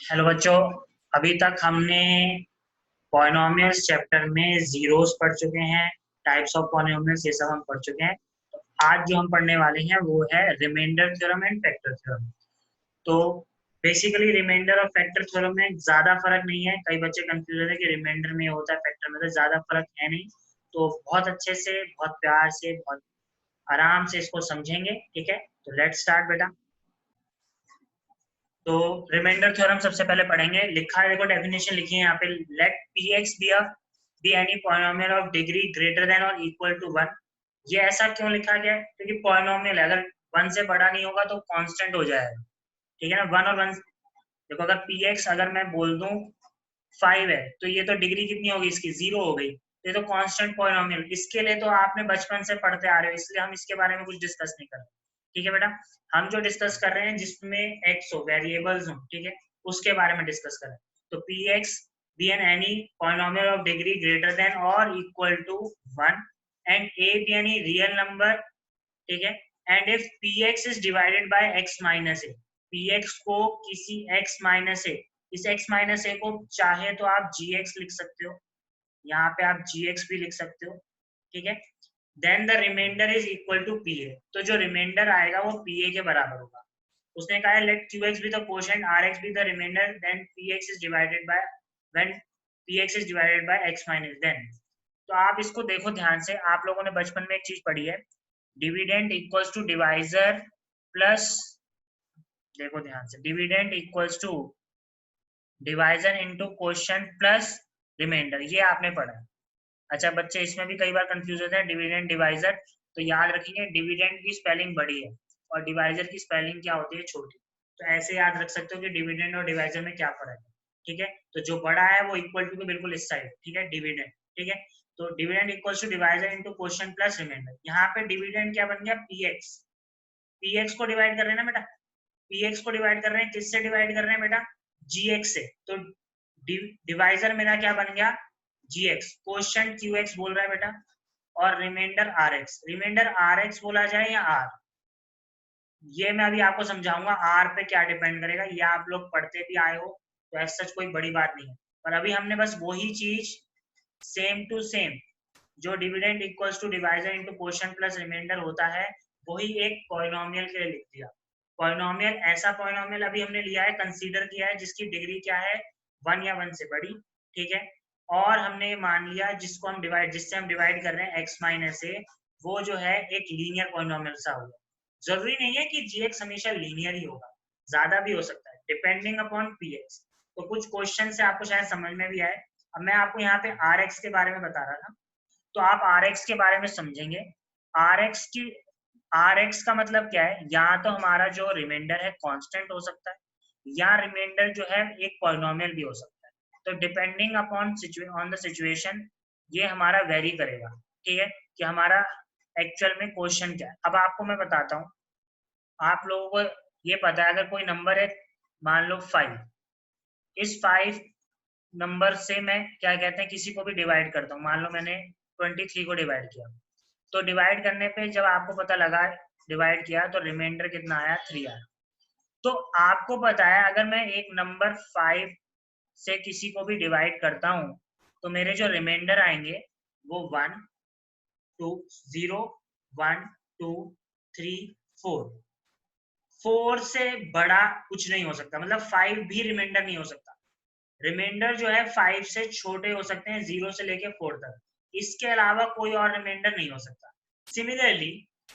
Hello बच्चों। अभी तक हमने पॉलिनोमियल्स चैप्टर में जीरोस पढ़ चुके हैं, टाइप्स ऑफ पॉलिनोमियल्स ये सब हम पढ़ चुके हैं। तो आज जो हम पढ़ने वाले हैं वो है remainder theorem and factor theorem. तो बेसिकली रिमाइंडर और फैक्टर थ्योरम में ज्यादा फर्क नहीं है। कई बच्चे कंफ्यूज है कि रिमाइंडर में होता है फैक्टर में, तो ज्यादा फर्क है नहीं। तो बहुत अच्छे से, बहुत प्यार से, बहुत आराम से इसको समझेंगे। ठीक है, तो लेट्स स्टार्ट बेटा। तो रिमाइंडर थ्योरम सबसे पहले पढ़ेंगे। लिखा है, देखो डेफिनेशन लिखी है यहाँ पे। Let P x be any polynomial of degree greater than और इक्वल टू वन। ये ऐसा क्यों लिखा गया है? क्योंकि पॉलिनोमियल है, अगर वन से बड़ा नहीं होगा तो कांस्टेंट हो जाएगा। ठीक है ना, वन और वन। देखो अगर पी एक्स अगर मैं बोल दूं 5 है, तो ये तो डिग्री कितनी होगी इसकी, 0 हो गई। तो ये तो कांस्टेंट पॉलिनोमियल, इसके लिए तो आपने बचपन से पढ़ते आ रहे हो, इसलिए हम इसके बारे में कुछ डिस्कस नहीं कर रहे। ठीक है बेटा, हम जो डिस्कस कर रहे हैं जिसमें एक्स हो, वेरिएबल्स हो, ठीक है, उसके बारे में डिस्कस कर रहे हैं। तो p x be an any polynomial of degree greater than और equal to one and a be any real number. ठीक है, and if p x is divided by x minus a, p x को किसी x minus ए, इस x minus ए को चाहे तो आप जी एक्स लिख सकते हो, यहाँ पे आप जी एक्स भी लिख सकते हो। ठीक है, then the remainder is equal to P A, तो जो रिमाइंडर आएगा वो पी ए के बराबर होगा। उसने कहा है let Q X be the quotient, R X be the remainder, then P x is divided by, when P x is divided by x minus then. तो आप इसको देखो ध्यान से, आप लोगों ने बचपन में एक चीज पढ़ी है, dividend equals to divisor plus, देखो ध्यान से, dividend equals to divisor into quotient plus remainder, ये आपने पढ़ा है। अच्छा बच्चे, इसमें भी कई बार कंफ्यूज होते हैं डिविडेंड डिवाइजर। तो याद रखिए, डिविडेंड की स्पेलिंग बड़ी है और डिवाइजर की स्पेलिंग क्या होती है, छोटी। तो ऐसे याद रख सकते हो कि डिविडेंड और डिवाइजर में क्या फर्क है। ठीक है, तो जो बड़ा है वो इक्वल टू के बिल्कुल इस साइड, ठीक है, डिविडेंड। ठीक है, तो dividend equals to divisor into quotient plus remainder. यहाँ पे डिविडेंड क्या बन गया, पी एक्स। पी एक्स को डिवाइड कर रहे हैं ना बेटा, पी एक्स को डिवाइड कर रहे हैं, किससे डिवाइड कर रहे हैं बेटा, जी एक्स से। तो डिवाइजर मेरा क्या बन गया, G X, quotient Q X बोल रहा है बेटा, और remainder R X. Remainder R X बोला जाए या आर, ये मैं अभी आपको समझाऊंगा आर पे क्या डिपेंड करेगा, ये आप लोग पढ़ते भी आए हो, तो ऐसा सच कोई बड़ी बात नहीं है। पर अभी हमने बस वही चीज सेम टू सेम, जो dividend equals to divisor into quotient plus remainder होता है, वही एक पॉलिनोमियल के लिए लिख दिया। पॉलिनोमियल, ऐसा पॉलिनोमियल अभी हमने लिया है, कंसीडर किया है, जिसकी डिग्री क्या है, वन या वन से बड़ी। ठीक है, और हमने मान लिया जिसको हम डिवाइड, जिससे हम डिवाइड कर रहे हैं एक्स माइनस ए, वो जो है एक लीनियर पॉलिनोमियल सा होगा। जरूरी नहीं है कि जी एक्स हमेशा लीनियर ही होगा, ज्यादा भी हो सकता है, डिपेंडिंग अपॉन पी एक्स। तो कुछ क्वेश्चन से आपको शायद समझ में भी आए। अब मैं आपको यहाँ पे आर एक्स के बारे में बता रहा था, तो आप आर एक्स के बारे में समझेंगे। आर एक्स की, आर एक्स का मतलब क्या है, या तो हमारा जो रिमाइंडर है कांस्टेंट हो सकता है, या रिमाइंडर जो है एक पॉलिनोमियल भी हो सकता है। तो depending upon on the situation, ये हमारा वेरी करेगा। ठीक है, कि हमारा एक्चुअल में क्वेश्चन क्या है। अब आपको मैं बताता हूँ, आप लोगों को ये पता है, अगर कोई नंबर है, मान लो 5, इस 5 नंबर से मैं क्या कहते हैं, किसी को भी डिवाइड करता हूँ। मान लो मैंने 23 को डिवाइड किया, तो डिवाइड करने पे जब आपको पता लगा, डिवाइड किया तो रिमाइंडर कितना आया, 3 आया। तो आपको पता है अगर मैं एक नंबर 5 से किसी को भी डिवाइड करता हूँ, तो मेरे जो रिमाइंडर आएंगे वो 1 2 0 1 2 3 4, 4 से बड़ा कुछ नहीं हो सकता, मतलब 5 भी रिमाइंडर नहीं हो सकता। रिमाइंडर जो है 5 से छोटे हो सकते हैं, 0 से लेके 4 तक, इसके अलावा कोई और रिमाइंडर नहीं हो सकता। सिमिलरली,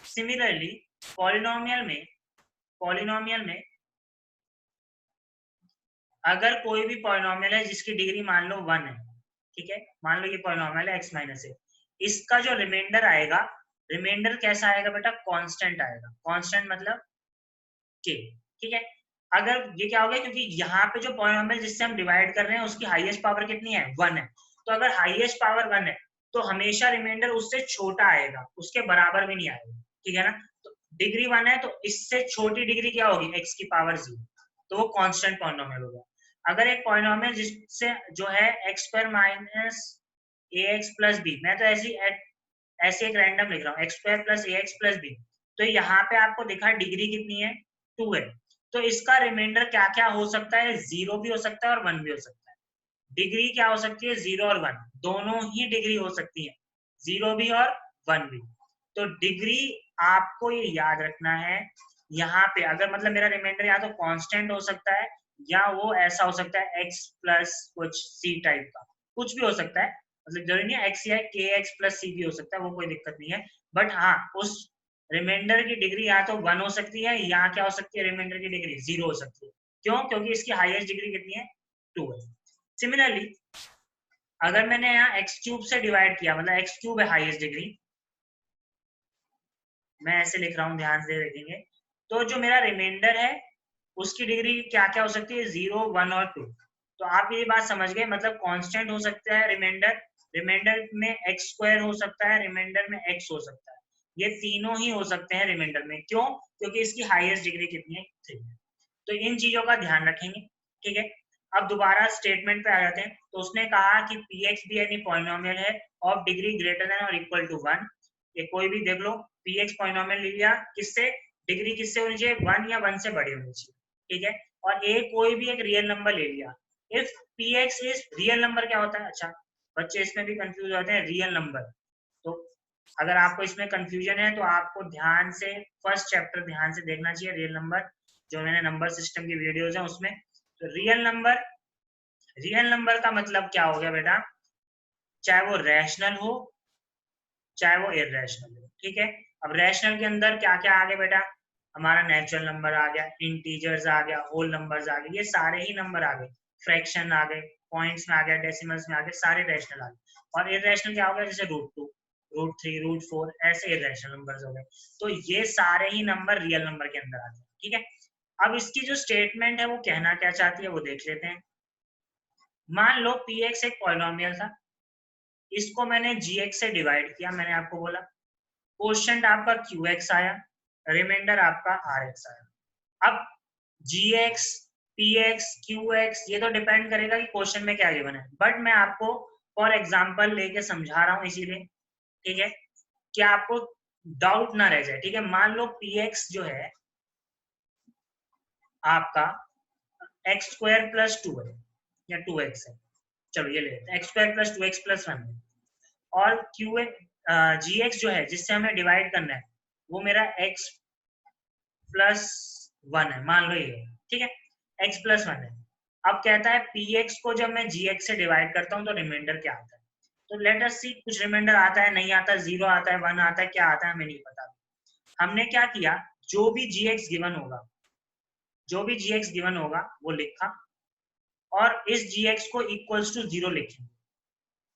सिमिलरली पॉलिनोमियल में, पॉलिनोमियल में अगर कोई भी पॉलिनोमियल है जिसकी डिग्री मान लो 1 है, ठीक है, मान लो ये पॉलिनोमियल है एक्स माइनस ए, इसका जो रिमाइंडर आएगा, रिमाइंडर कैसा आएगा बेटा, कांस्टेंट आएगा। कांस्टेंट मतलब के। ठीक है, अगर ये क्या हो गया, क्योंकि यहाँ पे जो पॉलिनोमियल जिससे हम डिवाइड कर रहे हैं उसकी हाईएस्ट पावर कितनी है, 1 है। तो अगर हाईएस्ट पावर 1 है, तो हमेशा रिमाइंडर उससे छोटा आएगा, उसके बराबर भी नहीं आएगा। ठीक है ना, तो डिग्री 1 है, तो इससे छोटी डिग्री क्या होगी, एक्स की पावर 0, तो वो कांस्टेंट पॉलिनोमियल होगा। अगर एक पॉलिनोमियल जिससे जो है एक्स स्क्वायर माइनस ए एक्स प्लस बी, मैं तो ऐसे एक रैंडम लिख रहा हूँ, एक्स स्क्वायर प्लस ए एक्स प्लस बी, तो यहाँ पे आपको दिखा डिग्री कितनी है, 2 है। तो इसका रिमाइंडर क्या क्या हो सकता है, 0 भी हो सकता है और 1 भी हो सकता है। डिग्री क्या हो सकती है, 0 और 1 दोनों ही डिग्री हो सकती है, 0 भी और 1 भी। तो डिग्री आपको ये याद रखना है, यहाँ पे अगर मतलब मेरा रिमाइंडर या तो कांस्टेंट हो सकता है या वो ऐसा हो सकता है x प्लस कुछ c टाइप का, कुछ भी हो सकता है, मतलब जरूरी नहीं है x या kx प्लस c भी हो सकता है, वो कोई दिक्कत नहीं है। बट हाँ, उस रिमाइंडर की डिग्री या तो 1 हो सकती है या क्या हो सकती है, रिमाइंडर की डिग्री 0 हो सकती है। क्यों? क्योंकि इसकी हाईएस्ट डिग्री कितनी है, 2 है। सिमिलरली अगर मैंने यहाँ एक्स क्यूब से डिवाइड किया, मतलब एक्स क्यूब है हाईएस्ट डिग्री, मैं ऐसे लिख रहा हूँ, ध्यान से देखेंगे, तो जो मेरा रिमाइंडर है उसकी डिग्री क्या क्या हो सकती है, 0, 1 और 2। तो आप ये बात समझ गए, मतलब कांस्टेंट हो सकता है रिमाइंडर, रिमाइंडर में एक्स स्क्वायर हो सकता है, रिमाइंडर में एक्स हो सकता है, ये तीनों ही हो सकते हैं रिमाइंडर में। क्यों? क्योंकि इसकी हाईएस्ट डिग्री कितनी है, 3। तो इन चीजों का ध्यान रखेंगे, ठीक है। अब दोबारा स्टेटमेंट पे आ जाते हैं। तो उसने कहा कि px भी यानी पॉलिनोमियल है ऑफ डिग्री ग्रेटर देन और इक्वल टू 1। ये कोई भी देख लो, px पॉलिनोमियल ले लिया, किससे, डिग्री किससे होनी चाहिए, 1 या 1 से बड़ी होनी चाहिए, ठीक है। और a कोई भी एक रियल नंबर ले लिया। If px is real number, क्या होता है, अच्छा बच्चे इसमें भी कंफ्यूज होते हैं, रियल नंबर। तो अगर आपको इसमें कंफ्यूजन है तो आपको ध्यान से फर्स्ट चैप्टर ध्यान से देखना चाहिए, रियल नंबर, जो मैंने नंबर सिस्टम की वीडियोज है उसमें। तो रियल नंबर का मतलब क्या हो गया बेटा, चाहे वो रैशनल हो चाहे वो इररेशनल हो, ठीक है। अब रैशनल के अंदर क्या क्या आ गया बेटा, हमारा नेचुरल नंबर आ गया, इंटीजर्स आ गया, होल नंबर्स आ गए, ये सारे ही नंबर आ गए, फ्रैक्शन आ गए, पॉइंट्स में आ गया, डेसिमल्स में आ गए, सारे रैशनल आ गए। और इररेशनल क्या हो गया, जैसे √2, √3, √4, ऐसे इररेशनल नंबर्स हो गए। तो ये सारे ही नंबर रियल नंबर के अंदर आते हैं, ठीक है। अब इसकी जो स्टेटमेंट है वो कहना क्या चाहती है वो देख लेते हैं। मान लो px एक पॉलिनोमियल था, इसको मैंने gx से डिवाइड किया, मैंने आपको बोला क्वोशिएंट आपका qx आया, रिमाइंडर आपका rx आया। अब gx, px, qx ये तो डिपेंड करेगा कि क्वेश्चन में क्या गिवन है, बट मैं आपको फॉर एग्जांपल लेके समझा रहा हूँ इसीलिए, ठीक है, कि आपको डाउट ना रह जाए, ठीक है। मान लो px जो है आपका एक्स स्क्वायर प्लस 2 है या 2x है, चलो ये ले लेते हैं, x square plus 2x plus 1 है। और क्यू जी एक्स जो है जिससे हमें डिवाइड करना है वो मेरा x प्लस 1 है, मान लो ये, ठीक है, x प्लस 1 है। अब कहता है px को जब मैं gx से डिवाइड करता हूँ तो रिमाइंडर क्या आता है। तो लेट अस सी, कुछ रिमाइंडर आता है, नहीं आता, 0 आता है, 1 आता है, क्या आता है हमें नहीं पता। हमने क्या किया, जो भी gx गिवन होगा, जो भी gx गिवन होगा वो लिखा, और इस gx को इक्वल्स टू 0 लिखेंगे।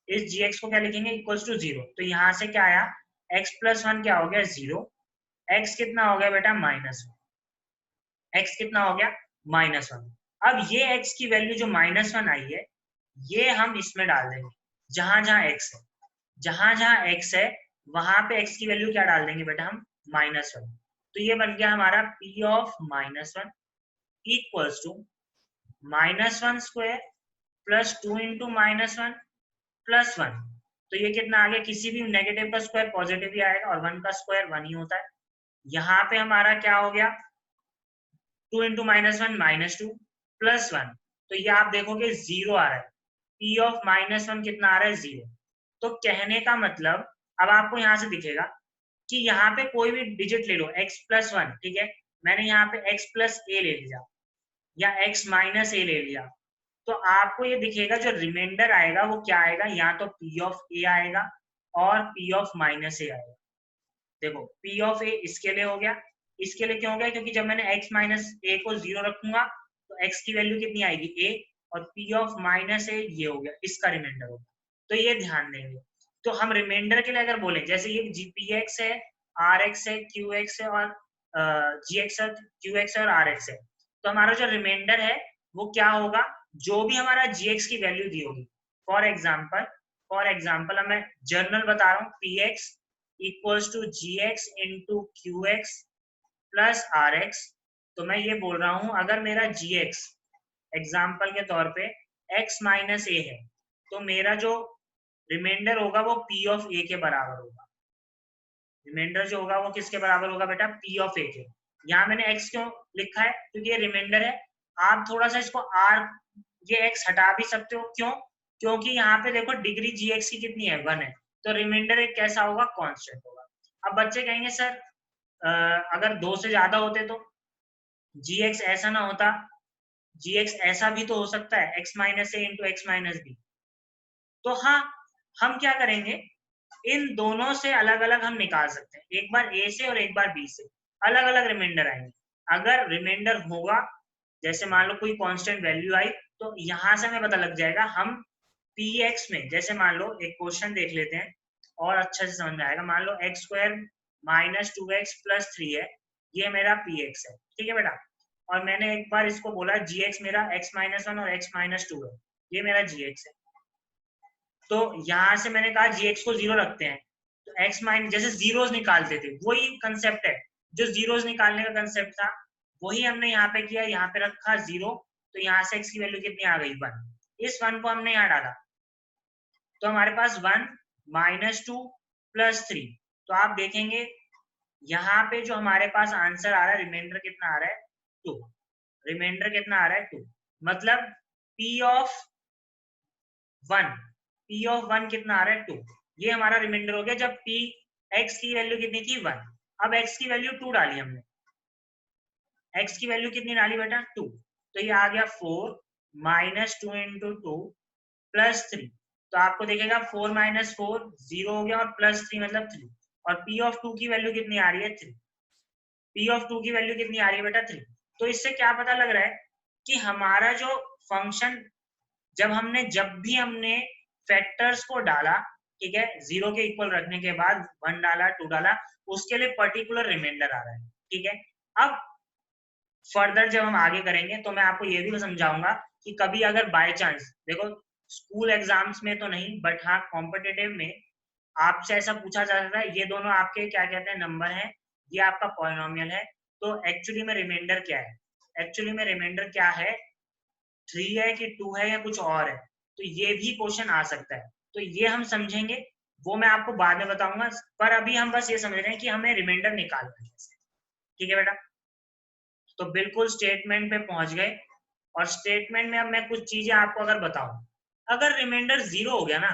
इस gx को क्या लिखेंगे, इक्वल्स टू 0। तो यहाँ से क्या आया, x प्लस 1 क्या हो गया, 0, x कितना हो गया बेटा, -1, x कितना हो गया, -1। अब ये x की वैल्यू जो -1 आई है, ये हम इसमें डाल देंगे, जहां जहां x है, जहां जहां x है वहां पे x की वैल्यू क्या डाल देंगे बेटा, हम -1। तो ये बन गया हमारा p of -1 equals to -1 square plus 2 into -1 plus 1। तो ये कितना आ गया, किसी भी नेगेटिव का स्क्वायर पॉजिटिव ही आएगा और 1 का स्क्वायर 1 ही होता है। यहाँ पे हमारा क्या हो गया, 2 इंटू -1 -2 प्लस 1। तो ये आप देखोगे 0 आ रहा है, p ऑफ -1 कितना आ रहा है, 0। तो कहने का मतलब, अब आपको यहाँ से दिखेगा कि यहाँ पे कोई भी डिजिट ले लो, x प्लस 1, ठीक है, मैंने यहाँ पे x प्लस a ले लिया या x माइनस a ले लिया, तो आपको ये दिखेगा जो रिमाइंडर आएगा वो क्या आएगा, या तो p ऑफ a आएगा और p ऑफ माइनस a आएगा। देखो p ऑफ a इसके लिए हो गया, इसके लिए क्यों हो गया, क्योंकि जब मैंने x माइनस a को 0 रखूंगा तो x की वैल्यू कितनी आएगी, a, और p ऑफ माइनस a ये हो गया, इसका रिमाइंडर होगा। तो ये ध्यान देंगे। तो हम रिमाइंडर के लिए अगर बोले, जैसे ये px है, rx है, qx है और gx है, qx है और rx है, तो हमारा जो रिमाइंडर है वो क्या होगा, जो भी हमारा gx की वैल्यू दी होगी। फॉर एग्जाम्पल मैं जर्नल बता रहा हूँ, px equals to gx into qx plus rx। तो मैं ये बोल रहा हूँ, अगर मेरा gx एग्जाम्पल के तौर पे x माइनस a है, तो मेरा जो रिमाइंडर होगा वो p ऑफ a के बराबर होगा। रिमाइंडर जो होगा वो किसके बराबर होगा बेटा, p ऑफ a के। यहाँ मैंने x क्यों लिखा है, क्योंकि ये रिमाइंडर है। आप थोड़ा सा इसको r, ये x हटा भी सकते हो, क्यों, क्योंकि यहाँ पे देखो डिग्री gx की कितनी है, 1 है, तो रिमाइंडर एक कैसा होगा, कांस्टेंट होगा। अब बच्चे कहेंगे सर अगर 2 से ज्यादा होते तो gx ऐसा ना होता, gx ऐसा भी तो हो सकता है, x माइनस ए इंटू एक्स माइनस बी। तो हाँ, हम क्या करेंगे, इन दोनों से अलग अलग हम निकाल सकते हैं, एक बार a से और एक बार b से अलग अलग रिमाइंडर आएंगे। अगर रिमाइंडर होगा, जैसे मान लो कोई कांस्टेंट वैल्यू आई, तो यहां से हमें पता लग जाएगा, हम px में, जैसे मान लो एक क्वेश्चन देख लेते हैं और अच्छे से समझ में आएगा। मान लो x square minus 2x plus 3 है, ये मेरा px है, ठीक है बेटा। और मैंने एक बार इसको बोला gx मेरा x माइनस 1 और x माइनस 2 है, ये मेरा gx है। तो यहां से मैंने कहा gx को 0 रखते हैं, तो x माइनस, जैसे जीरोस निकालते थे, वही कंसेप्ट है, जो जीरोस निकालने का कंसेप्ट था वही हमने यहाँ पे किया, यहाँ पे रखा 0, तो यहाँ से x की वैल्यू कितनी आ गई, 1। इस 1 को हमने यहाँ डाला, तो हमारे पास 1 माइनस 2 प्लस 3। तो आप देखेंगे यहाँ पे जो हमारे पास आंसर आ रहा है, रिमाइंडर कितना आ रहा है, 2। रिमाइंडर कितना आ रहा है, 2। मतलब p ऑफ 1, p ऑफ 1 कितना आ रहा है, 2। ये हमारा रिमाइंडर हो गया जब p, x की वैल्यू कितनी थी, 1। अब x की वैल्यू 2 डाली हमने, x की वैल्यू कितनी डाली बेटा, 2। तो ये आ गया 4 माइनस 2 इंटू 2 प्लस 3। तो आपको देखेगा 4 माइनस 4 0 हो गया, और प्लस 3 मतलब 3। और p ऑफ 2 की वैल्यू कितनी आ रही है, 3। p ऑफ 2 की वैल्यू कितनी आ रही है बेटा, 3। तो इससे क्या पता लग रहा है कि हमारा जो फंक्शन, जब भी हमने फैक्टर्स को डाला, ठीक है, 0 के इक्वल रखने के बाद 1 डाला, 2 डाला, उसके लिए पर्टिकुलर रिमाइंडर आ रहा है, ठीक है। अब फर्दर जब हम आगे करेंगे तो मैं आपको ये भी समझाऊंगा कि कभी अगर बाय चांस, देखो स्कूल एग्जाम्स में तो नहीं, बट हाँ कॉम्पिटिटिव में आपसे ऐसा पूछा जा सकता है, ये दोनों आपके क्या कहते हैं, नंबर है, ये आपका पॉलिनोमियल है, तो एक्चुअली में रिमाइंडर क्या है, एक्चुअली में रिमाइंडर क्या है, 3 है कि 2 है या कुछ और है। तो ये भी क्वेश्चन आ सकता है, तो ये हम समझेंगे, वो मैं आपको बाद में बताऊंगा। पर अभी हम बस ये समझ रहे हैं कि हमें रिमाइंडर निकालना है कैसे, ठीक है बेटा। तो बिल्कुल स्टेटमेंट पे पहुंच गए, और स्टेटमेंट में अब मैं कुछ चीजें आपको अगर बताऊं, अगर रिमाइंडर 0 हो गया ना,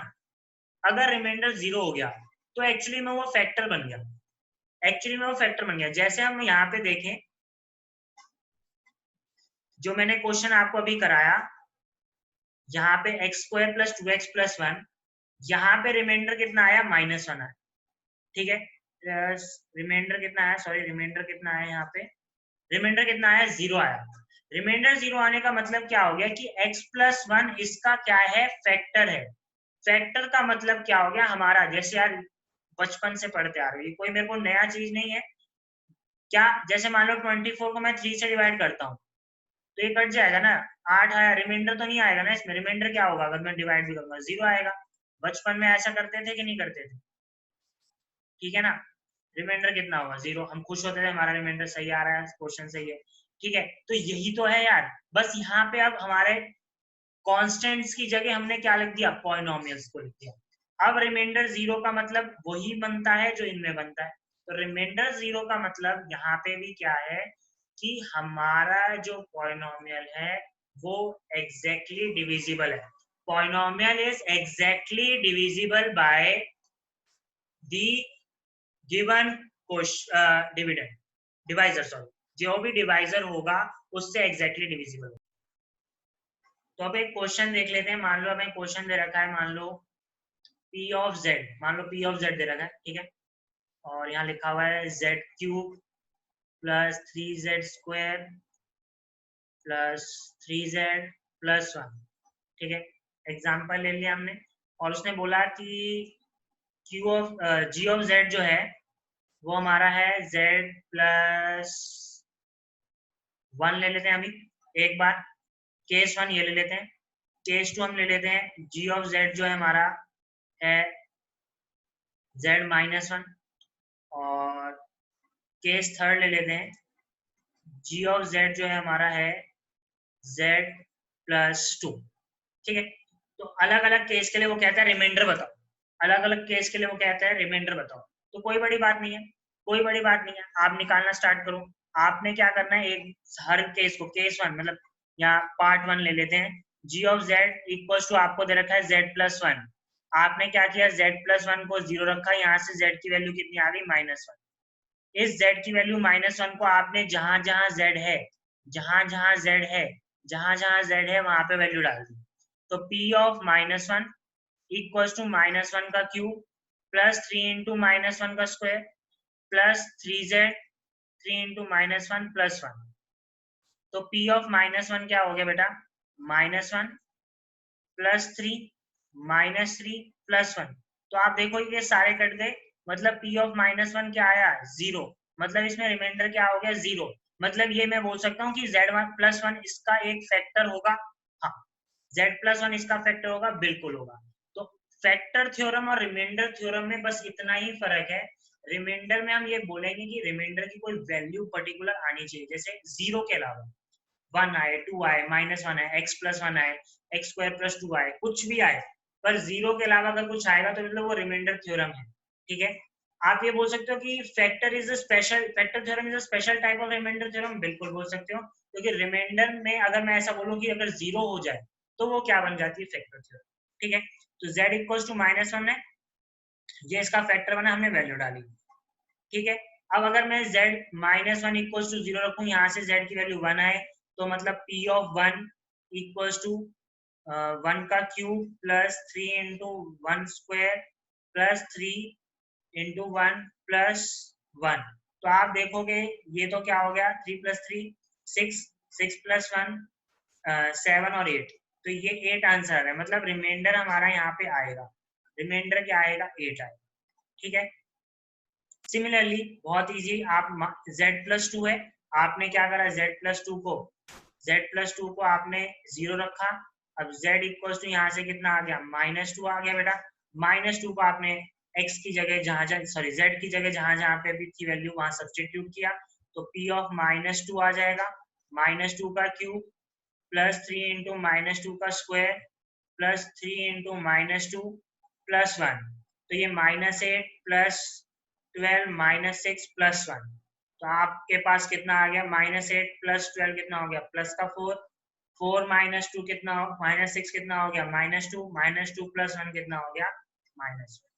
अगर रिमाइंडर 0 हो गया, तो एक्चुअली में वो फैक्टर बन गया, एक्चुअली में वो फैक्टर बन गया। जैसे हम यहाँ पे देखें, जो मैंने क्वेश्चन आपको अभी कराया, यहाँ पे x square plus 2x plus 1, यहाँ पे रिमाइंडर कितना आया, -1 आया, ठीक है। रिमाइंडर कितना आया, सॉरी रिमाइंडर कितना आया, यहाँ पे रिमाइंडर कितना आया, 0 आया। रिमाइंडर 0 आने का मतलब क्या हो गया कि x प्लस 1 इसका क्या है, फैक्टर है। फैक्टर का मतलब क्या हो गया हमारा, जैसे यार बचपन से पढ़ते आ रहे हो, कोई मेरे को नया चीज नहीं है क्या। जैसे मान लो 24 को मैं 3 से डिवाइड करता हूँ, तो ये कट जाएगा ना, 8 आया, रिमाइंडर तो नहीं आएगा ना इसमें। रिमाइंडर क्या होगा अगर मैं डिवाइड भी करूंगा, 0 आएगा। बचपन में ऐसा करते थे कि नहीं करते थे, ठीक है ना। रिमाइंडर कितना होगा, 0। हम खुश होते थे हमारा रिमाइंडर सही आ रहा है, क्वेश्चन सही है, ठीक है। तो यही तो है यार, बस यहाँ पे अब हमारे कांस्टेंट्स की जगह हमने क्या लिख दिया, पॉलिनोमियल्स को लिख दिया। अब रिमाइंडर 0 का मतलब वही बनता है जो इनमें बनता है। तो रिमाइंडर 0 का मतलब यहाँ पे भी क्या है कि हमारा जो पॉलिनोमियल है वो एग्जैक्टली डिविजिबल है। Polynomial is exactly divisible by the given dividend, divisor, sorry, जो भी डिवाइजर होगा उससे एग्जैक्टली डिविजिबल होगा। तो अब एक क्वेश्चन देख लेते हैं। मान लो हमें क्वेश्चन दे रखा है, मान लो p ऑफ z, मान लो p ऑफ z दे रखा है, ठीक है। और यहाँ लिखा हुआ है z cube plus 3z square plus 3z plus 1, ठीक है। एग्जाम्पल ले लिया हमने, और उसने बोला कि q of g of z जो है वो हमारा है z प्लस 1 ले लेते हैं अभी एक बार, केस 1 ये ले लेते हैं। केस 2 हम ले लेते हैं g ऑफ z जो है हमारा है z माइनस 1, और केस 3 ले लेते हैं, g ऑफ z जो है हमारा है z प्लस 2, ठीक है। तो अलग अलग केस के लिए वो कहता है रिमाइंडर बताओ, अलग अलग केस के लिए वो कहता है रिमाइंडर बताओ। तो कोई बड़ी बात नहीं है, कोई बड़ी बात नहीं है, आप निकालना स्टार्ट करो। आपने क्या करना है, एक हर केस को केस वन मतलब यहाँ पार्ट वन ले लेते हैं। जी ऑफ जेड इक्वल टू आपको दे रखा है जेड प्लस वन। आपने क्या किया, जेड प्लस वन को जीरो रखा, यहाँ से जेड की वैल्यू कितनी आ गई माइनस वन। इस जेड की वैल्यू माइनस वन को आपने जहां जहां जेड है, जहां जहां जेड है, जहां जहां जेड है वहां पे वैल्यू डाल दी। तो p of minus one equal to minus one का cube plus three into minus one का square plus three z three into minus one plus one. तो पी ऑफ माइनस वन क्या हो गया बेटा, minus one plus three minus three plus one. तो आप देखो ये सारे कट गए, मतलब पी ऑफ माइनस वन क्या आया, जीरो। मतलब इसमें रिमाइंडर क्या हो गया, जीरो। मतलब ये मैं बोल सकता हूँ कि जेड वन प्लस वन इसका एक फैक्टर होगा। हाँ, जेड प्लस वन इसका फैक्टर होगा, बिल्कुल होगा। तो फैक्टर थ्योरम और रिमाइंडर थ्योरम में बस इतना ही फर्क है। रिमाइंडर में हम ये बोलेंगे कि रिमाइंडर की कोई वैल्यू पर्टिकुलर आनी चाहिए, जैसे जीरो के अलावा वन आए, टू आए, माइनस वन आए, एक्स प्लस वन आए, एक्स स्क्वायर प्लस टू आए, कुछ भी आए, पर जीरो के अलावा अगर कुछ आएगा तो मतलब वो रिमाइंडर थ्योरम है। ठीक है, आप ये बोल सकते हो कि factor theorem is a special type of remainder theorem, बिल्कुल बोल सकते हो, क्योंकि रिमाइंडर में अगर मैं ऐसा बोलूं कि अगर जीरो हो जाए तो वो क्या बन जाती है, फैक्टर थ्योरम। ठीक है, तो z equal to minus one है, ये इसका फैक्टर बना, हमने वैल्यू डाली। ठीक है, अब अगर मैं z minus one equal to zero रखूं, यहाँ से z की वैल्यू वन आए, तो मतलब p of one equal to one का cube plus three into one square plus three into one plus one. तो आप देखोगे ये तो क्या हो गया, three plus three six, six plus one seven और एट। तो ये एट आंसर है, मतलब रिमाइंडर हमारा यहाँ पे आएगा, रिमाइंडर क्या आएगा, एट आएगा। ठीक है, सिमिलरली बहुत इजी, आप z प्लस टू है, आपने क्या करा, z प्लस टू को आपने जीरो रखा। अब z इक्वल टू यहाँ से कितना आ गया, माइनस टू आ गया बेटा। माइनस टू को आपने x की जगह जहां जहां सॉरी z की जगह जहां जहां पे भी थी वैल्यू वहां सब्सटीट्यूट किया, तो p ऑफ माइनस टू आ जाएगा, माइनस टू का cube plus three into minus two का square plus three into minus two plus one. तो ये minus eight plus twelve minus six plus one. तो आपके पास कितना आ गया, माइनस एट प्लस ट्वेल्व कितना हो गया, प्लस का फोर, फोर माइनस टू कितना हो, माइनस सिक्स कितना हो गया, माइनस टू प्लस वन कितना हो गया, माइनस वन।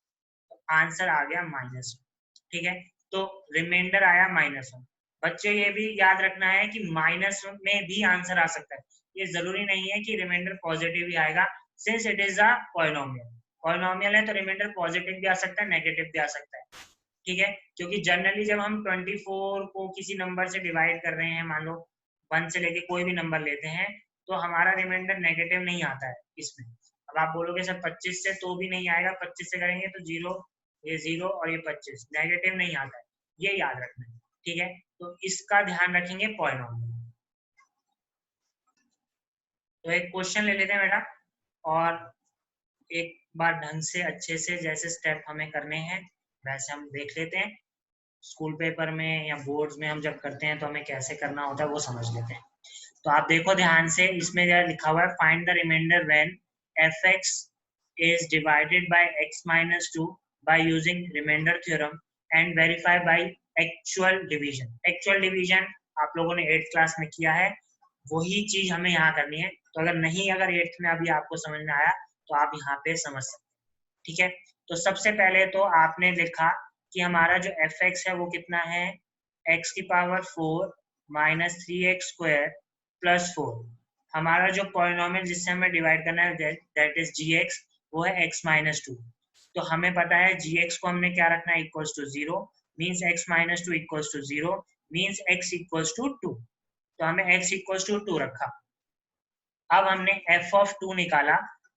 तो आंसर आ गया माइनस वन। ठीक है, तो रिमाइंडर आया माइनस वन। बच्चे ये भी याद रखना है कि माइनस में भी आंसर आ सकता है, ये जरूरी नहीं है कि रिमाइंडर पॉजिटिव ही आएगा, since it is a polynomial. Polynomial है तो रिमाइंडर पॉजिटिव भी आ सकता है, नेगेटिव भी आ सकता है। ठीक है, क्योंकि जनरली जब हम 24 को किसी नंबर से डिवाइड कर रहे हैं, मान लो 1 से लेके कोई भी नंबर लेते हैं, तो हमारा रिमाइंडर नेगेटिव नहीं आता है इसमें। अब आप बोलोगे सर 25 से, तो भी नहीं आएगा, 25 से करेंगे तो जीरो, ये जीरो और ये 25, नेगेटिव नहीं आता है, ये याद रखना है। ठीक है, तो इसका ध्यान रखेंगे पॉलिनोमियल। तो एक क्वेश्चन ले लेते हैं बेटा, और एक बार ढंग से अच्छे से जैसे स्टेप हमें करने हैं वैसे हम देख लेते हैं। स्कूल पेपर में या बोर्ड्स में हम जब करते हैं तो हमें कैसे करना होता है वो समझ लेते हैं। तो आप देखो ध्यान से, इसमें क्या लिखा हुआ है, find the remainder when fx is divided by x minus 2 by using remainder theorem and verify by actual division। actual division आप लोगों ने 8th क्लास में किया है, वही चीज हमें यहाँ करनी है। तो अगर नहीं, अगर 8th में अभी आपको समझ में आया तो आप यहाँ पे समझ सकते हैं। ठीक है, तो सबसे पहले तो आपने लिखा कि हमारा जो fx है वो कितना है, x की power 4 minus three x square plus 4। हमारा जो पॉलिनोमियल जिससे हमें डिवाइड करना है दैट इज gx, वो है x माइनस टू। तो हमें पता है gx को हमने क्या रखना है, equals to zero, means x minus two equals to zero, means x equals to two. तो हमें x इक्वल्स टू टू रखा। अब हमने f ऑफ टू निकाला,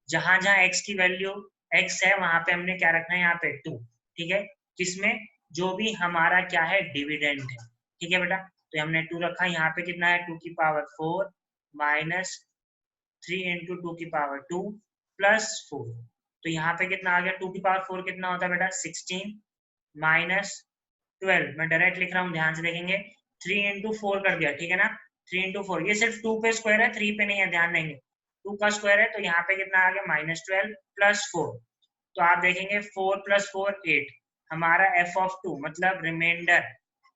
जहां जहां x की वैल्यू x है वहां पे हमने क्या रखना है, यहाँ पे टू। ठीक है, किसमें, जो भी हमारा क्या है, डिविडेंड है। ठीक है बेटा, तो हमने टू रखा, यहाँ पे कितना है, टू की power 4 minus three into two की पावर 2 प्लस 4। तो यहाँ पे कितना आ गया, टू की पावर 4 कितना होता है बेटा, 16 माइनस 12। मैं डायरेक्ट लिख रहा हूँ, ध्यान से देखेंगे, 3 इंटू 4 कर दिया। ठीक है ना, 3 इंटू 4, ये सिर्फ 2 पे स्क्वायर है, 3 पे नहीं है, ध्यान देंगे, 2 का स्क्वायर है। तो यहाँ पे कितना आ गया, माइनस 12 प्लस 4। तो आप देखेंगे 4 प्लस 4 8, हमारा f ऑफ टू मतलब रिमाइंडर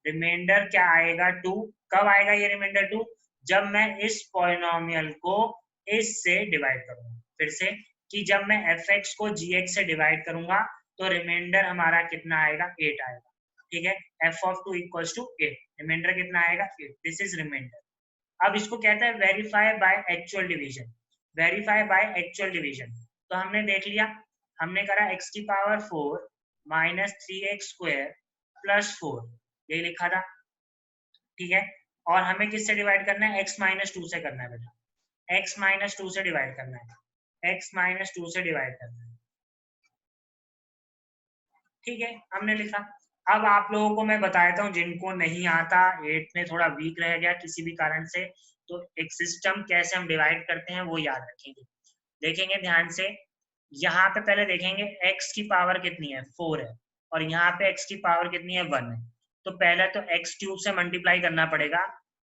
रिमाइंडर क्या आएगा 2। कब आएगा ये रिमाइंडर 2? जब मैं इस पॉलिनोमियल को इससे डिवाइड करूंगा। फिर से कि जब मैं fx को gx से डिवाइड करूंगा तो रिमाइंडर हमारा कितना आएगा 8 आएगा। ठीक है, f of 2 equals to 8, reminder कितना आएगा 8, दिस इज रिमाइंडर। अब इसको कहता है verify by actual division. Verify by actual division तो हमने देख लिया, हमने करा x की power 4 minus 3x square plus 4, यही लिखा था। ठीक है, और हमें किससे डिवाइड करना है? x माइनस 2 से करना है बेटा, x माइनस 2 से डिवाइड करना है, x माइनस 2 से डिवाइड करना है। ठीक है, हमने लिखा। अब आप लोगों को मैं बता देता हूँ जिनको नहीं आता, 8 में थोड़ा वीक रह गया किसी भी कारण से, तो एक सिस्टम कैसे हम डिवाइड करते हैं वो याद रखेंगे। देखेंगे ध्यान से, यहाँ पे पहले देखेंगे x की पावर कितनी है 4 है, और यहाँ पे x की पावर कितनी है 1 है। तो पहले तो x क्यूब से मल्टीप्लाई करना पड़ेगा।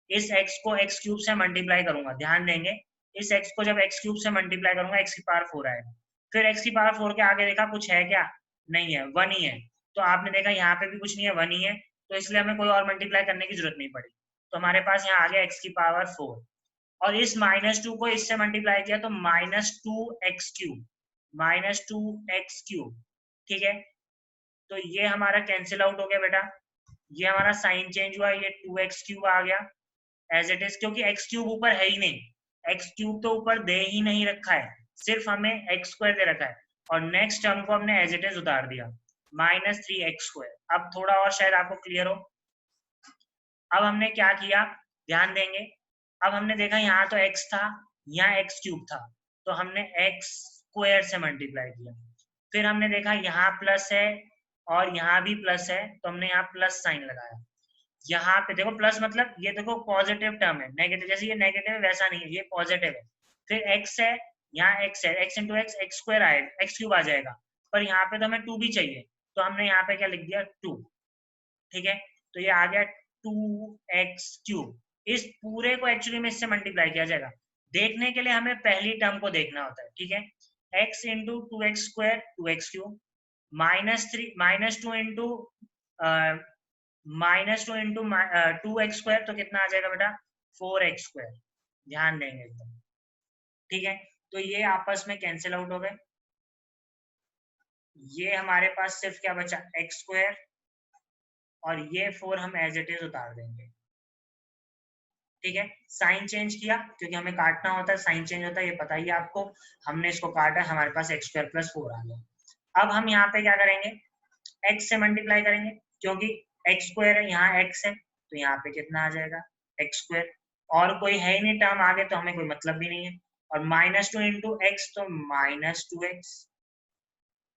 इस x को x क्यूब से मल्टीप्लाई करूंगा, ध्यान देंगे, इस x को जब x क्यूब से मल्टीप्लाई करूंगा x की पावर 4 आएगा। फिर x की पावर 4 के आगे देखा कुछ है क्या? नहीं है, 1 ही है। तो आपने देखा यहाँ पे भी कुछ नहीं है, 1 ही है, तो इसलिए हमें कोई और मल्टीप्लाई करने की जरूरत नहीं पड़ी। तो हमारे पास यहाँ आ गया x की पावर 4, और इस -2 को इससे मल्टीप्लाई किया तो -2x क्यूब, -2x क्यूब। ठीक है, तो ये हमारा कैंसिल आउट हो गया बेटा, ये हमारा साइन चेंज हुआ, ये 2x क्यूब आ गया एज इट इज, क्योंकि x क्यूब ऊपर है ही नहीं, x क्यूब तो ऊपर दे ही नहीं रखा है, सिर्फ हमें x स्क्वायर दे रखा है, और नेक्स्ट टर्म को हमने एज इट इज उतार दिया, -3x स्क्वायर। अब थोड़ा और शायद आपको क्लियर हो। अब हमने क्या किया, ध्यान देंगे, अब हमने देखा यहाँ तो x था, यहाँ x क्यूब था, तो हमने x स्क्वायर से मल्टीप्लाई किया। फिर हमने देखा यहाँ प्लस है और यहाँ भी प्लस है, तो हमने यहाँ प्लस साइन लगाया। यहाँ पे देखो प्लस मतलब ये देखो पॉजिटिव टर्म है, नेगेटिव जैसे ये नेगेटिव है वैसा नहीं है, ये पॉजिटिव है। फिर x है, यहाँ x है, x into x x square आएगा, x क्यूब आ जाएगा, पर यहाँ पे तो हमें 2 भी चाहिए, तो हमने यहाँ पे क्या लिख दिया 2। ठीक है, तो ये आ गया 2x क्यूब। इस पूरे को एक्चुअली में इससे मल्टीप्लाई किया जाएगा। देखने के लिए हमें पहली टर्म को देखना होता है। ठीक है, x into 2x square 2x cube, -2 into -2 square, तो कितना आ जाएगा बेटा 4x स्क्वायर। ध्यान देंगे एकदम। ठीक है, तो ये आपस में कैंसिल आउट हो गए, ये हमारे पास सिर्फ क्या बचा x स्क्वायर, और ये 4 हम एज इट इज उतार देंगे। ठीक है, साइन चेंज किया क्योंकि हमें काटना होता है, साइन चेंज होता है, ये पता ही है आपको। हमने इसको काटा, हमारे पास x स्क्वायर प्लस 4 आ गया। अब हम यहाँ पे क्या करेंगे, x से मल्टीप्लाई करेंगे, क्योंकि x स्क्वायर है, यहाँ x है, तो यहाँ पे कितना आ जाएगा x स्क्वायर, और कोई है ही नहीं टर्म आगे, तो हमें कोई मतलब भी नहीं है, और -2 इंटू एक्स तो -2x।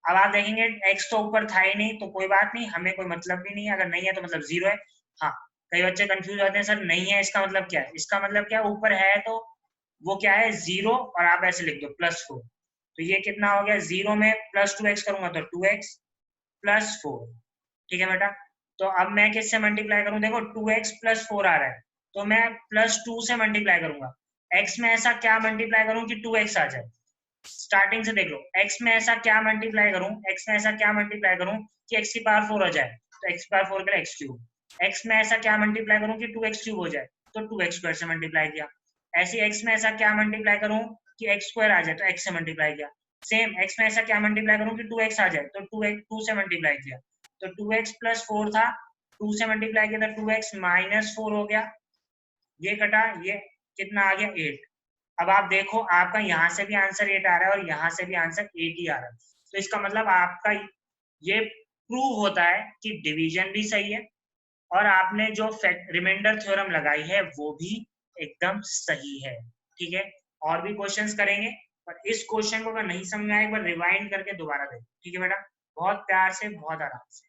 अब आप देखेंगे x तो ऊपर था ही नहीं, तो कोई बात नहीं, हमें कोई मतलब भी नहीं है, अगर नहीं है तो मतलब 0 है। हाँ, कई बच्चे कंफ्यूज होते हैं, सर नहीं है इसका मतलब क्या है? इसका मतलब क्या, ऊपर है तो वो क्या है 0, और आप ऐसे लिख दो +4, तो ये कितना हो गया, 0 में +2x करूंगा तो 2x +4। ठीक है बेटा, तो अब मैं किससे मल्टीप्लाई करूं, देखो 2x +4 आ रहा है, तो मैं +2 से मल्टीप्लाई करूंगा। x में ऐसा क्या मल्टीप्लाई करूं कि 2x आ जाए, स्टार्टिंग से देख लो, x में ऐसा क्या मल्टीप्लाई करूं, x में ऐसा क्या मल्टीप्लाई करूं कि x की पावर 4 हो जाए, तो x की पावर 4 के लिए x क्यूब। x में ऐसा क्या मल्टीप्लाई करूं कि 2x क्यूब हो जाए, तो 2x स्क्वायर से मल्टीप्लाई किया। ऐसे x में ऐसा क्या मल्टीप्लाई करूं कि x स्क्वायर आ जाए, तो x से मल्टीप्लाई किया। सेम x में ऐसा क्या मल्टीप्लाई करूं कि 2x आ जाए, तो 2 से मल्टीप्लाई किया। तो 2x +4 था, 2 से मल्टीप्लाई किया तो 2x -4 हो गया, ये कटा, ये कितना आ गया 8। अब आप देखो आपका यहाँ से भी आंसर 8 आ रहा है और यहाँ से भी आंसर 8 ही आ रहा है, तो इसका मतलब आपका ये प्रूव होता है कि डिवीजन भी सही है, और आपने जो रिमाइंडर थ्योरम लगाई है वो भी एकदम सही है। ठीक है, और भी क्वेश्चंस करेंगे, पर इस क्वेश्चन को अगर नहीं समझ में आए एक बार रिवाइंड करके दोबारा देखो। ठीक है बेटा, बहुत प्यार से, बहुत आराम से।